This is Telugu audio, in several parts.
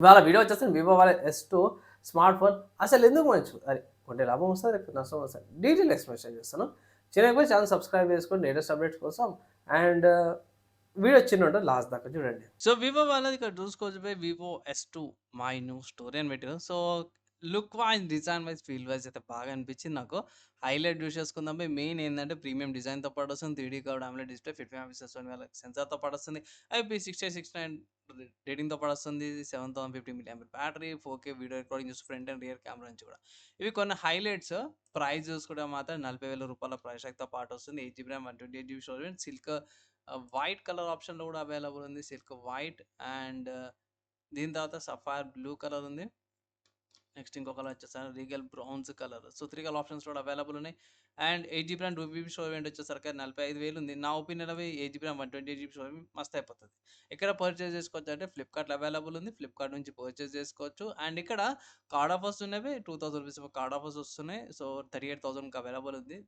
ఇవాళ వీడియో వచ్చేసి వివో వాళ్ళ S2 స్మార్ట్ ఫోన్ అసలు ఎందుకు మంచి అది కొంటే లాభం వస్తుంది లేకపోతే నష్టం వస్తుంది డీటెయిల్ ఎక్స్ప్లెనేషన్ చేస్తాను. చిన్నగా ఛానల్ సబ్స్క్రైబ్ చేసుకోండి లేటెస్ట్ అప్డేట్స్ కోసం. అండ్ వీడియో చిన్న లాస్ట్ దాకా చూడండి. సో వివో వాళ్ళది ఇక్కడ చూసుకోవచ్చు by Vivo S2 my new story అని పెట్టారు. So look wise, design wise, feel wise అయితే బాగా అనిపించింది నాకు. హైలైట్ యూస్ చేసుకుందాం బై మెయిన్ ఏంటంటే ప్రీమియం డిజైన్తో పాటు వస్తుంది. 3D curved AMOLED display, 50 megapixels వాళ్ళ సెన్సార్తో పాటు వస్తుంది. IP6869 రేటింగ్తో పాటు వస్తుంది. 7050 mAh battery, 4K video recording చూసి ఫ్రంట్ అండ్ రియర్ కెమెరా నుంచి కూడా ఇవి కొన్ని హైలైట్స్. ప్రైస్ చూసుకుంటే మాత్రం 40,000 రూపాయల ప్రైస్ ట్యాగ్తో పాటు వస్తుంది. 8GB RAM 128GB storage, silk white colour ఆప్షన్‌లో కూడా అవైలబుల్ ఉంది. సిల్క్ వైట్ అండ్ దీని తర్వాత సఫైర్ బ్లూ కలర్ ఉంది. నెక్స్ట్ ఇంకో కలర్ వచ్చేసరికి Regal browns colour. So 3 colour options కూడా అవైలబుల్ ఉన్నాయి. And 8GB RAM 2GB storage variant వచ్చేసరికి 45,000 ఉంది. నా ఒపీనియన్ అవి 8GB RAM 128GB స్టోరేజ్ మస్త్ అయిపోతది. ఎక్కడ పర్చేజ్ చేసుకోవచ్చు అంటే ఫ్లిప్‌కార్ట్‌లో అవైలబుల్ ఉంది. ఫ్లిప్‌కార్ట్ నుంచి పర్చేజ్ చేసుకోవచ్చు. అండ్ ఇక్కడ కార్డ్ ఆఫర్స్ ఉన్నవి. ₹2000 కార్డ్ ఆఫర్స్ వస్తున్నాయి. సో 38,000కి అవైలబుల్ ఉంది.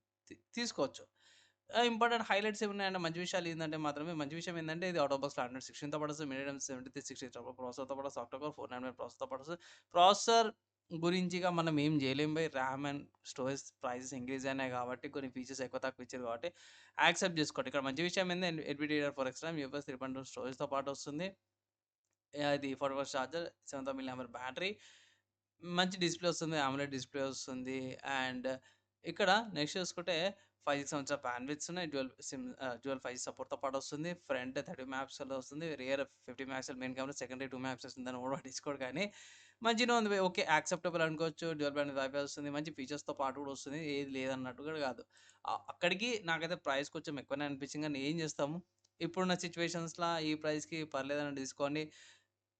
తీసుకోవచ్చు. ఇంపార్టెంట్ హైలైట్స్ ఏమున్నాయంటే మంచి విషయాలు ఏందంటే మాత్రమే మంచి విషయం ఏందంటే ఇది ఔట్ ఆఫ్ బాక్స్ స్టాండర్డ్ 16తో పాటు వస్తుంది. మీడియం 7360 ప్రాసెసర్‌తో పాటు ఆక్టా కోర్ 499 ప్రాసెసర్‌తో పాటు వస్తుంది. ప్రాసెసర్ గురించిగా మనం ఏం చేయలేం by. RAM and storage prices increase అయినాయి కాబట్టి కొన్ని ఫీచర్స్ ఎక్కువ తక్కువ ఇచ్చారు కాబట్టి యాక్సెప్ట్ చేసుకోండి. ఇక్కడ మంచి విషయం ఏంది NVDDR4X RAM, UFS 3.2 స్టోరేజ్‌తో పాటు వస్తుంది. ఇది 40 వాట్స్ చార్జర్, 7000 mAh బ్యాటరీ, మంచి డిస్‌ప్లే వస్తుంది. AMOLED డిస్‌ప్లే వస్తుంది. అండ్ ఇక్కడ నెక్స్ట్ చూసుకుంటే 5, 6 సంవత్సరాల బ్యాండ్‌విడ్త్స్ ఉన్నాయి. డ్యూయల్ 5G సపోర్ట్‌తో పాటు వస్తుంది. ఫ్రంట్ 30 మెగాపిక్సెల్ వస్తుంది. Rear 50 megapixel main camera, secondary 2 megapixels ఉందని ఎవడు పట్టించుకోడు కానీ మంచిగానే ఉంది. ఓకే, యాక్సెప్టబుల్ అనుకోవచ్చు. డ్యూయల్ బ్యాండ్ వైఫై వస్తుంది. మంచి ఫీచర్స్‌తో పాటు కూడా వస్తుంది. ఏది లేదన్నట్టు కూడా కాదు. అక్కడికి నాకైతే ప్రైస్ కొంచెం ఎక్కువనే అనిపించింది. కానీ ఏం చేస్తాము, ఇప్పుడున్న సిట్యుయేషన్స్‌ల ఈ ప్రైస్‌కి పర్లేదని తీసుకోండి.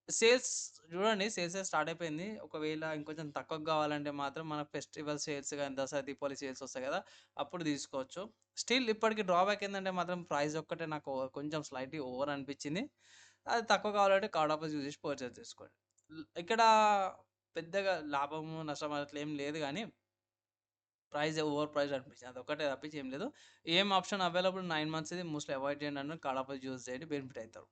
సేల్స్ చూడండి, సేల్స్ స్టార్ట్ అయిపోయింది. ఒకవేళ ఇంకొంచెం తక్కువకి కావాలంటే మాత్రం మన ఫెస్టివల్ సేల్స్ గాని, దసరా, దీపావళి సేల్స్ వస్తాయి కదా! అప్పుడు తీసుకోవచ్చు. స్టిల్ ఇప్పటికి డ్రాబ్యాక్ ఏందంటే మాత్రం ప్రైస్ ఒక్కటే నాకు కొంచెం స్లైట్‌లీ ఓవర్ అనిపించింది. అది తక్కువ కావాలంటే కార్డ్ ఆఫర్స్ యూజ్ చేసి పర్చేజ్ చేసుకోండి. ఇక్కడ పెద్దగా లాభము, నష్టం అట్లా ఏం లేదు గానీ ప్రైస్ ఓవర్ ప్రైస్డ్ అనిపించింది. అదొక్కటే తప్పించి ఏం లేదు. ఆప్షన్ అవైలబుల్ 9 మంత్స్‌ది మోస్ట్‌లీ అవాయిడ్ చేయండి అన్నాను. కార్డ్ ఆఫర్స్ యూజ్ చేయండి, బెనిఫిట్ అయితారు.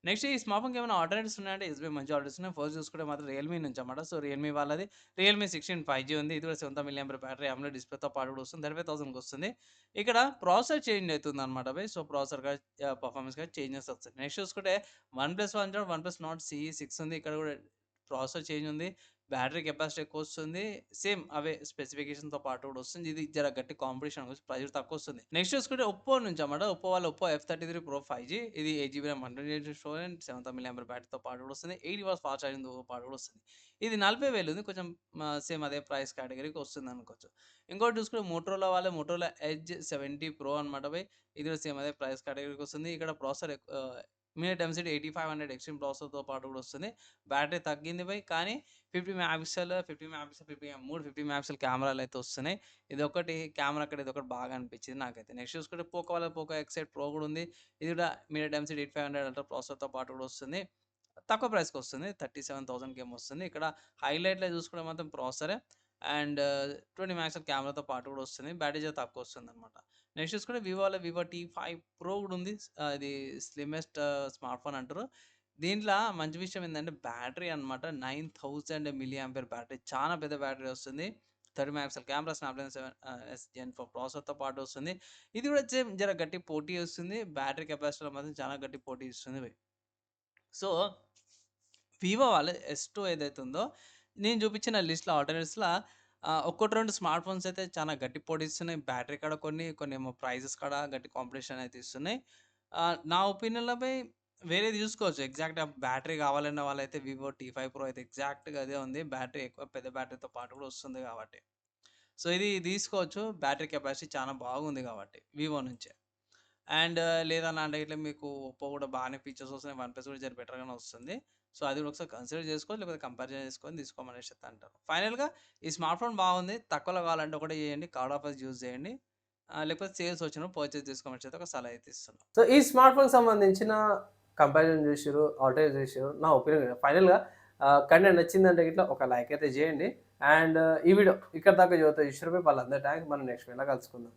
నెక్స్ట్ ఈ స్మార్ట్ ఫోన్‌కి ఏమైనా ఆల్టర్‌నేటివ్స్ ఉన్నాయంటే ఎస్‌బీఐ మంచి ఆల్టర్‌నేటివ్స్ ఉన్నాయి. ఫస్ట్ చూసుకుంటే మాత్రం రియల్‌మీ నుంచి అన్నమాట. సో రియల్‌మీ వాళ్ళది రియల్‌మీ 16 5G ఉంది. ఇది కూడా 7000 mAh బ్యాటరీ, AMOLED డిస్ప్లేతో పాటు కూడా వస్తుంది. 35,000కి వస్తుంది. ఇక్కడ ప్రాసెసర్ చేంజ్ అవుతుందన్నమాట బై. సో ప్రాసెసర్ కూడా పర్ఫార్మెన్స్ కూడా చేంజెస్ వస్తాయి. నెక్స్ట్ చూసుకుంటే వన్‌ప్లస్ వన్‌ప్లస్ నార్డ్ CE6 ఉంది. ఇక్కడ కూడా ప్రాసెసర్ చేంజ్ ఉంది. బ్యాటరీ కెపాసిటీ ఎక్కువొస్తుంది. సేమ్ అవే స్పెసిఫికేషన్‌తో పాటు కూడా వస్తుంది. ఇది జర గట్టి కాంపిటీషన్ వచ్చి ప్రైస్ తక్కువొస్తుంది. నెక్స్ట్ చూసుకుంటే ఒప్పో నుంచి అన్నమాట. ఒప్పో వాళ్ళ ఒప్పో F33 Pro 5G ఇది 8GB RAM 128GB storage, 7000 mAh బ్యాటరీతో పాటు కూడా వస్తుంది. 80 వాట్స్ ఫాస్ట్ ఛార్జింగ్‌తో పాటు కూడా వస్తుంది. ఇది 40,000 ఉంది. కొంచెం సేమ్ అదే ప్రైస్ కేటగరీకి వస్తుందనుకోవచ్చు. ఇంకోటి చూసుకుంటే మోటరోలా వాళ్ళ మోటరోలా ఎడ్జ్ 70 Pro అన్నమాట బై. ఇది కూడా సేమ్ అదే ప్రైస్ కేటగరీకి వస్తుంది. ఇక్కడ ప్రాసెసర్ మీడియా డెన్సిటీ 8500 ఎక్స్ట్రీమ్ ప్రాసెసర్‌తో పాటు కూడా వస్తుంది. బ్యాటరీ తగ్గింది బై. కానీ 50 మెగాపిక్సెల్, 50 మెగాపిక్సెల్, 50 మెగాపిక్సెల్ కెమెరాలయితే వస్తున్నాయి. ఇదొకటి కెమెరా అక్కడ ఇదొకటి బాగా అనిపించింది నాకైతే. నెక్స్ట్ చూసుకుంటే పోకో వాళ్ళ పోకో X8 Pro కూడా ఉంది. ఇది కూడా మీడియా డెన్సిటీ 8500 అల్ట్రా ప్రాసెసర్‌తో పాటు కూడా వస్తుంది. తక్కువ ప్రైస్‌కి వస్తుంది. 37,000కి ఏమో వస్తుంది. ఇక్కడ హైలైట్‌లో చూసుకుంటే మాత్రం ప్రాసెసరే అండ్ 20 మెగాపిక్సెల్ కెమెరాతో పాటు కూడా వస్తుంది. బ్యాటరీ చాలా తక్కువ వస్తుందన్నమాట. నెక్స్ట్ చూసుకుంటే వివోలో వివో T5 Pro కూడా ఉంది. ఇది స్లిమ్మెస్ట్ స్మార్ట్ ఫోన్ అంటారు. దీంట్లో మంచి విషయం ఏందంటే బ్యాటరీ అన్నమాట. 9000 మిల్లీ బ్యాటరీ. చాలా పెద్ద బ్యాటరీ వస్తుంది. 30 మెగాపిక్సెల్ కెమెరా, స్నాప్‌డ్రాగన్ 7 Gen 4 ప్రాసెసర్‌తో పాటు వస్తుంది. ఇది కూడా సేమ్ జర గట్టి పోటీ వస్తుంది. బ్యాటరీ కెపాసిటీలో మాత్రం చాలా గట్టి పోటీ ఇస్తుంది బై. సో వివో వాళ్ళ S2 ఏదైతే ఉందో, నేను చూపించిన లిస్ట్‌లో ఆల్టర్‌నేట్స్‌లా ఒకటి, 2 స్మార్ట్ ఫోన్స్ అయితే చాలా గట్టి పోటీస్తున్నాయి. బ్యాటరీ కాడ కొన్నేమో ప్రైజెస్ కాడ గట్టి కాంపిటీషన్ అయితే ఇస్తున్నాయి. నా ఒపీనియన్‌లో బై వేరేది చూసుకోవచ్చు. ఎగ్జాక్ట్‌గా బ్యాటరీ కావాలన్న వాళ్ళైతే వివో T5 Pro అయితే ఎగ్జాక్ట్‌గా అదే ఉంది. బ్యాటరీ ఎక్కువ పెద్ద బ్యాటరీతో పాటు కూడా వస్తుంది కాబట్టి. సో ఇది తీసుకోవచ్చు. బ్యాటరీ కెపాసిటీ చాలా బాగుంది కాబట్టి వివో నుంచే. అండ్ లేదన్నా అంటే ఇట్లా మీకు ఒప్పో కూడా బాగానే ఫీచర్స్ వస్తున్నాయి. వన్‌ప్లస్ కూడా జర బెటర్‌గానే వస్తుంది. సో అది కూడా ఒకసారి కన్సిడర్ చేసుకోవాలి. లేకపోతే కంపారిజన్ చేసుకొని తీసుకోమనేసి అయితే అంటారు. ఫైనల్‌గా ఈ స్మార్ట్ ఫోన్ బాగుంది. తక్కువలో కావాలంటే ఒకటే చేయండి. కార్డ్ ఆఫర్స్ యూజ్ చేయండి. లేకపోతే సేల్స్ వచ్చినప్పుడు పర్చేజ్ చేసుకోమనేసి అయితే ఒక సలహా అయితే ఇస్తున్నాను. సో ఈ స్మార్ట్ ఫోన్‌కి సంబంధించిన కంపారిజన్ చూసిర్రు, ఆల్టర్‌నేట్ చూసిర్రు. నా ఒపీనియన్ ఫైనల్‌గా కంటెంట్ నచ్చిందంటే గిట్ల ఒక లైక్ అయితే చేయండి. అండ్ ఈ వీడియో ఇక్కడ దాకా యువత చూసిర్రు. వాళ్ళందరి థాంక్స్. మనం నెక్స్ట్ వీడియోలో కలుసుకుందాం.